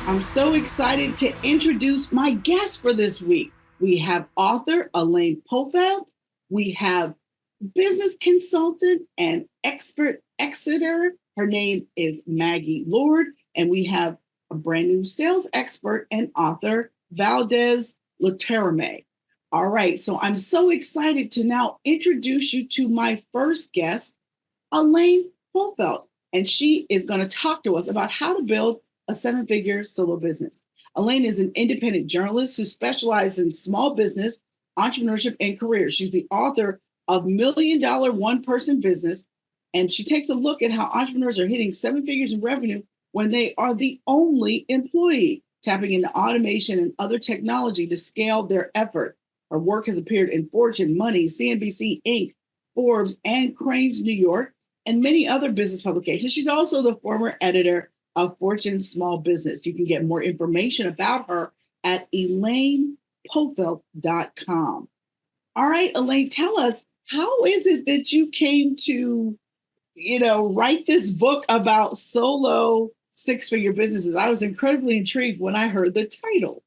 I'm so excited to introduce my guest for this week. We have author Elaine Pofeldt. We have business consultant and expert exeter. Her name is Maggie Lord. And we have a brand new sales expert and author, Valdez Laterame. All right, so I'm so excited to now introduce you to my first guest, Elaine Pofeldt. And she is going to talk to us about how to build a seven-figure solo business. Elaine is an independent journalist who specializes in small business, entrepreneurship, and careers. She's the author of Million Dollar One-Person Business, and she takes a look at how entrepreneurs are hitting seven figures in revenue when they are the only employee, tapping into automation and other technology to scale their effort. Her work has appeared in Fortune, Money, CNBC, Inc., Forbes, and Crain's New York, and many other business publications. She's also the former editor of Fortune Small Business. You can get more information about her at elainepofeldt.com. All right, Elaine, tell us, how is it that you came to, write this book about solo six-figure businesses? I was incredibly intrigued when I heard the title.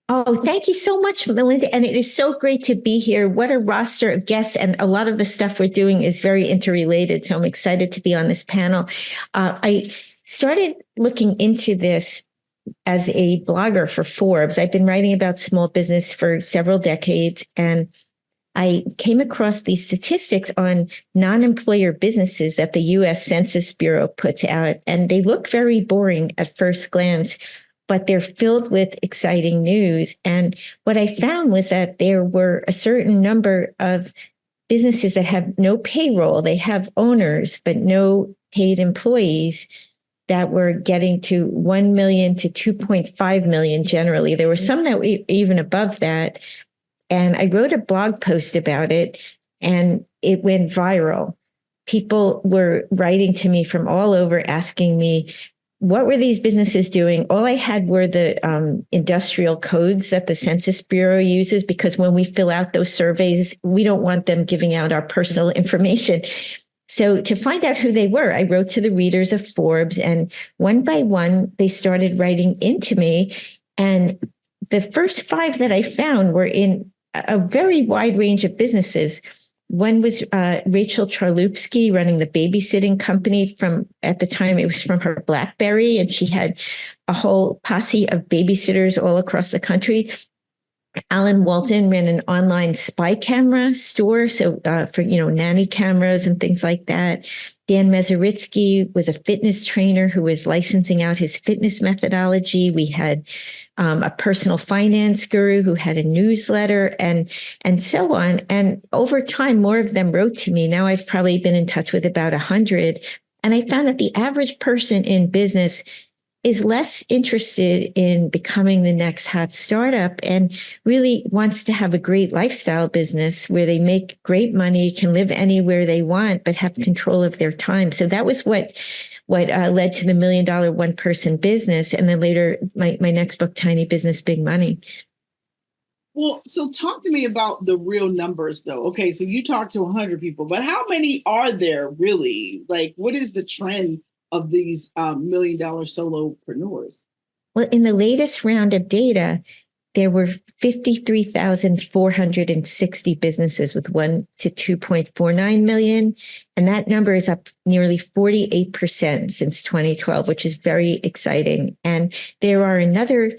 Oh, thank you so much, Melinda. And it is so great to be here. What a roster of guests. And a lot of the stuff we're doing is very interrelated. So I'm excited to be on this panel. I started looking into this as a blogger for Forbes. I've been writing about small business for several decades, and I came across these statistics on non-employer businesses that the U.S. Census Bureau puts out, and they look very boring at first glance, but they're filled with exciting news. And what I found was that there were a certain number of businesses that have no payroll. They have owners, but no paid employees, that were getting to 1 million to 2.5 million generally. There were some that were even above that. And I wrote a blog post about it, and it went viral. People were writing to me from all over asking me, what were these businesses doing? All I had were the industrial codes that the Census Bureau uses, because when we fill out those surveys, we don't want them giving out our personal information. So to find out who they were, I wrote to the readers of Forbes, and one by one, they started writing into me. And the first five that I found were in a very wide range of businesses. One was Rachel Charlupski, running the babysitting company at the time, it was from her BlackBerry, and she had a whole posse of babysitters all across the country. Alan Walton ran an online spy camera store, so for nanny cameras and things like that. Dan Mezaritsky was a fitness trainer who was licensing out his fitness methodology. We had a personal finance guru who had a newsletter, and so on. And over time, more of them wrote to me. Now I've probably been in touch with about 100. And I found that the average person in business is less interested in becoming the next hot startup and really wants to have a great lifestyle business where they make great money, can live anywhere they want, but have control of their time. So that was what led to the $1 Million One-Person Business. And then later, my next book, Tiny Business, Big Money. Well, so talk to me about the real numbers, though. Okay, so you talked to 100 people, but how many are there really? Like, what is the trend of these $1 million solopreneurs? Well, in the latest round of data, there were 53,460 businesses with 1 to 2.49 million. And that number is up nearly 48% since 2012, which is very exciting. And there are another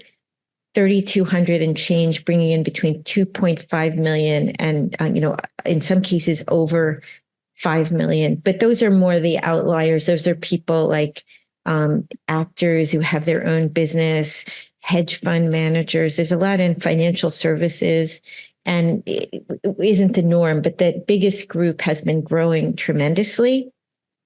3,200 and change, bringing in between 2.5 million and, in some cases over 5 million. But those are more the outliers. Those are people like actors who have their own business, hedge fund managers. There's a lot in financial services, and it isn't the norm, but the biggest group has been growing tremendously.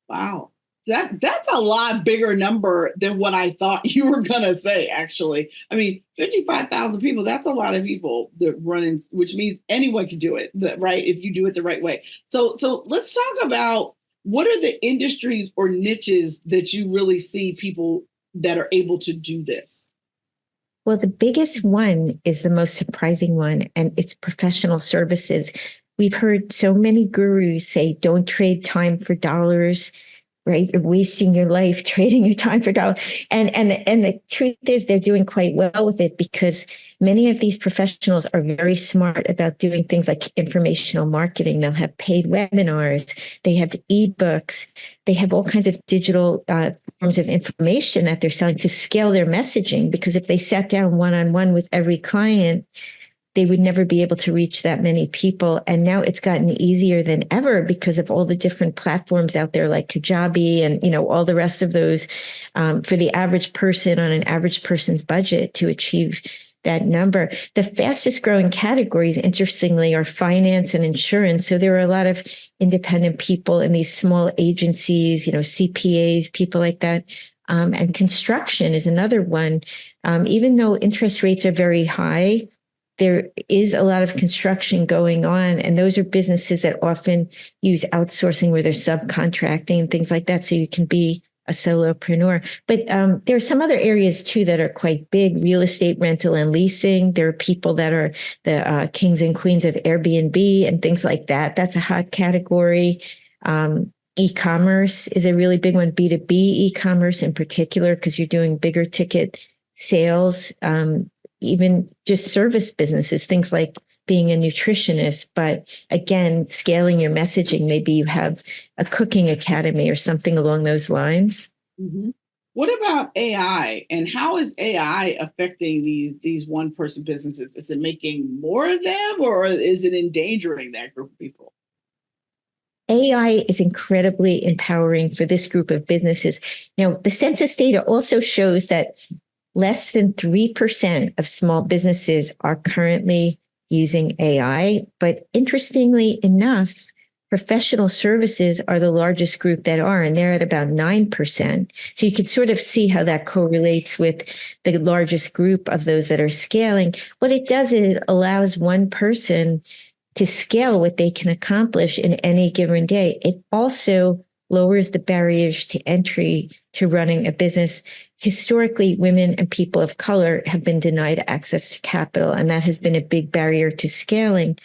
Wow. That's a lot bigger number than what I thought you were going to say, actually. I mean, 55,000 people, that's a lot of people that run in, which means anyone can do it, right? If you do it the right way. So let's talk about, what are the industries or niches that you really see people that are able to do this? Well, the biggest one is the most surprising one, and it's professional services. We've heard so many gurus say, don't trade time for dollars. right? You're wasting your life trading your time for dollars. And the truth is they're doing quite well with it because many of these professionals are very smart about doing things like informational marketing. They'll have paid webinars, they have ebooks, they have all kinds of digital forms of information that they're selling to scale their messaging. Because if they sat down one-on-one with every client, they would never be able to reach that many people. And now it's gotten easier than ever because of all the different platforms out there like Kajabi and, all the rest of those for the average person on an average person's budget to achieve that number. The fastest growing categories, interestingly, are finance and insurance. So there are a lot of independent people in these small agencies, CPAs, people like that. And construction is another one. Even though interest rates are very high, there is a lot of construction going on, and those are businesses that often use outsourcing where they're subcontracting and things like that. So you can be a solopreneur. But there are some other areas too that are quite big: real estate, rental, and leasing. There are people that are the kings and queens of Airbnb and things like that. That's a hot category. E-commerce is a really big one. B2B e-commerce in particular, because you're doing bigger ticket sales. Even just service businesses, things like being a nutritionist, but again, scaling your messaging. Maybe you have a cooking academy or something along those lines. Mm-hmm. What about AI, and how is AI affecting these one-person businesses? Is it making more of them, or is it endangering that group of people? AI is incredibly empowering for this group of businesses. Now, the census data also shows that less than 3% of small businesses are currently using AI. But interestingly enough, professional services are the largest group that are, and they're at about 9%. So you could sort of see how that correlates with the largest group of those that are scaling. What it does is it allows one person to scale what they can accomplish in any given day. It also lowers the barriers to entry to running a business. Historically, women and people of color have been denied access to capital, and that has been a big barrier to scaling.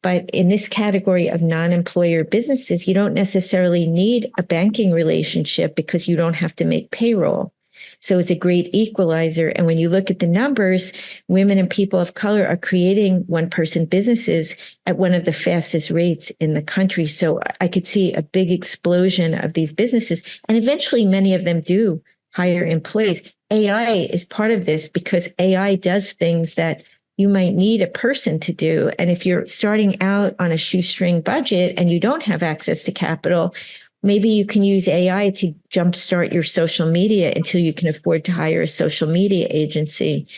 But in this category of non-employer businesses, you don't necessarily need a banking relationship because you don't have to make payroll. So it's a great equalizer. And when you look at the numbers, women and people of color are creating one-person businesses at one of the fastest rates in the country. So I could see a big explosion of these businesses. And eventually, many of them do hire employees. AI is part of this because AI does things that you might need a person to do. And if you're starting out on a shoestring budget and you don't have access to capital, maybe you can use AI to jumpstart your social media until you can afford to hire a social media agency.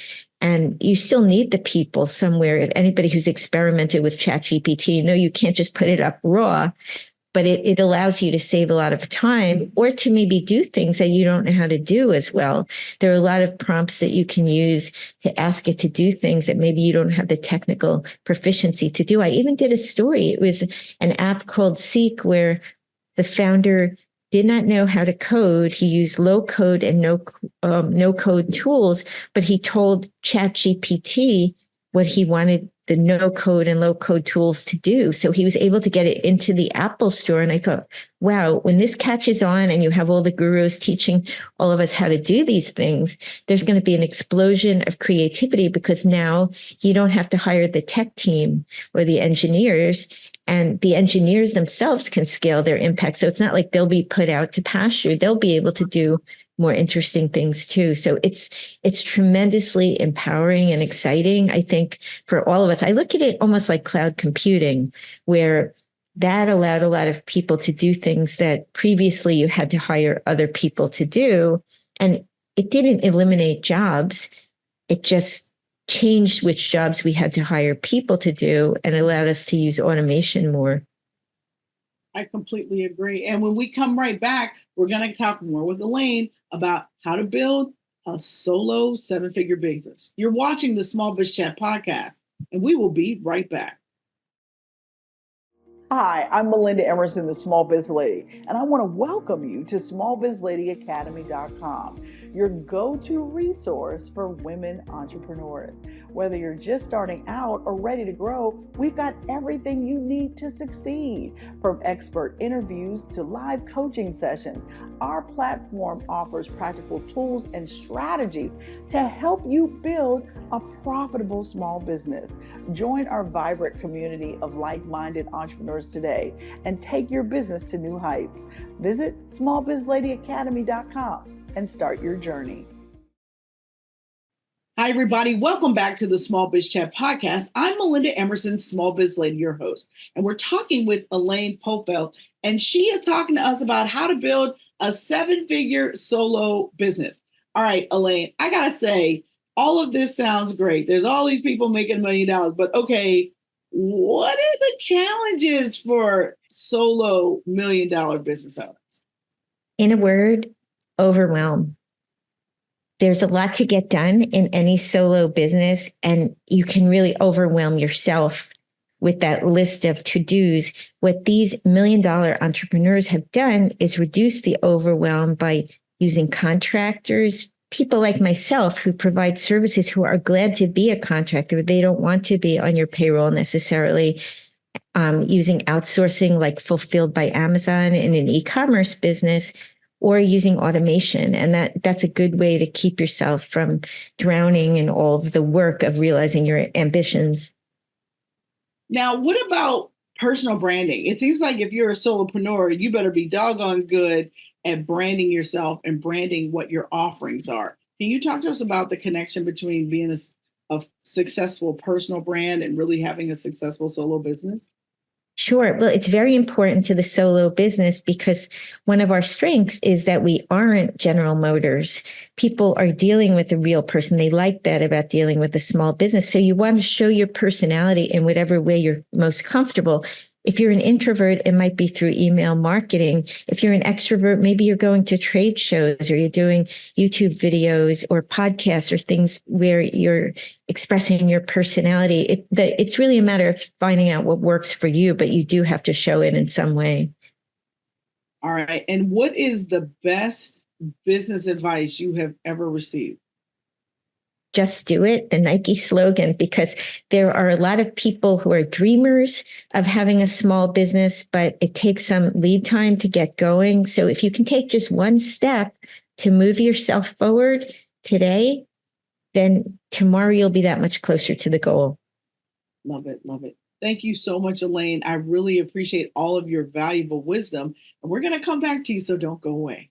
And you still need the people somewhere. If anybody who's experimented with ChatGPT, you can't just put it up raw, but it allows you to save a lot of time or to maybe do things that you don't know how to do as well. There are a lot of prompts that you can use to ask it to do things that maybe you don't have the technical proficiency to do. I even did a story. It was an app called Seek where the founder did not know how to code. He used low code and no code tools, but he told ChatGPT what he wanted the no code and low code tools to do. So he was able to get it into the Apple store. And I thought, wow, when this catches on and you have all the gurus teaching all of us how to do these things, there's going to be an explosion of creativity because now you don't have to hire the tech team or the engineers. And the engineers themselves can scale their impact. So it's not like they'll be put out to pasture. They'll be able to do more interesting things too. So it's tremendously empowering and exciting, I think, for all of us. I look at it almost like cloud computing, where that allowed a lot of people to do things that previously you had to hire other people to do. And it didn't eliminate jobs. It just changed which jobs we had to hire people to do and allowed us to use automation more. I completely agree. And when we come right back, we're going to talk more with Elaine about how to build a solo seven-figure business. You're watching the Small Biz Chat podcast, and we will be right back. Hi, I'm Melinda Emerson, the Small Biz Lady, and I want to welcome you to smallbizladyacademy.com. your go-to resource for women entrepreneurs. Whether you're just starting out or ready to grow, we've got everything you need to succeed. From expert interviews to live coaching sessions, our platform offers practical tools and strategies to help you build a profitable small business. Join our vibrant community of like-minded entrepreneurs today and take your business to new heights. Visit smallbizladyacademy.com and start your journey. Hi, everybody. Welcome back to the Small Biz Chat podcast. I'm Melinda Emerson, Small Biz Lady, your host. And we're talking with Elaine Pofeldt, and she is talking to us about how to build a 7-figure solo business. All right, Elaine, I got to say, all of this sounds great. There's all these people making $1 million, but okay, what are the challenges for solo $1 million business owners? In a word, overwhelm. There's a lot to get done in any solo business, and you can really overwhelm yourself with that list of to-dos. What these $1 million entrepreneurs have done is reduce the overwhelm by using contractors, people like myself who provide services, who are glad to be a contractor. They don't want to be on your payroll necessarily. Using outsourcing like Fulfilled by Amazon in an e-commerce business, or using automation. And that's a good way to keep yourself from drowning in all of the work of realizing your ambitions. Now, what about personal branding? It seems like if you're a solopreneur, you better be doggone good at branding yourself and branding what your offerings are. Can you talk to us about the connection between being a successful personal brand and really having a successful solo business? Sure. Well, it's very important to the solo business because one of our strengths is that we aren't General Motors. People are dealing with a real person. They like that about dealing with a small business. So you want to show your personality in whatever way you're most comfortable. If you're an introvert, it might be through email marketing. If you're an extrovert, maybe you're going to trade shows or you're doing YouTube videos or podcasts or things where you're expressing your personality. It's really a matter of finding out what works for you, but you do have to show it in some way. All right. And what is the best business advice you have ever received? Just do it, the Nike slogan, because there are a lot of people who are dreamers of having a small business, but it takes some lead time to get going. So if you can take just one step to move yourself forward today, then tomorrow you'll be that much closer to the goal. Love it. Love it. Thank you so much, Elaine. I really appreciate all of your valuable wisdom. And we're going to come back to you, so don't go away.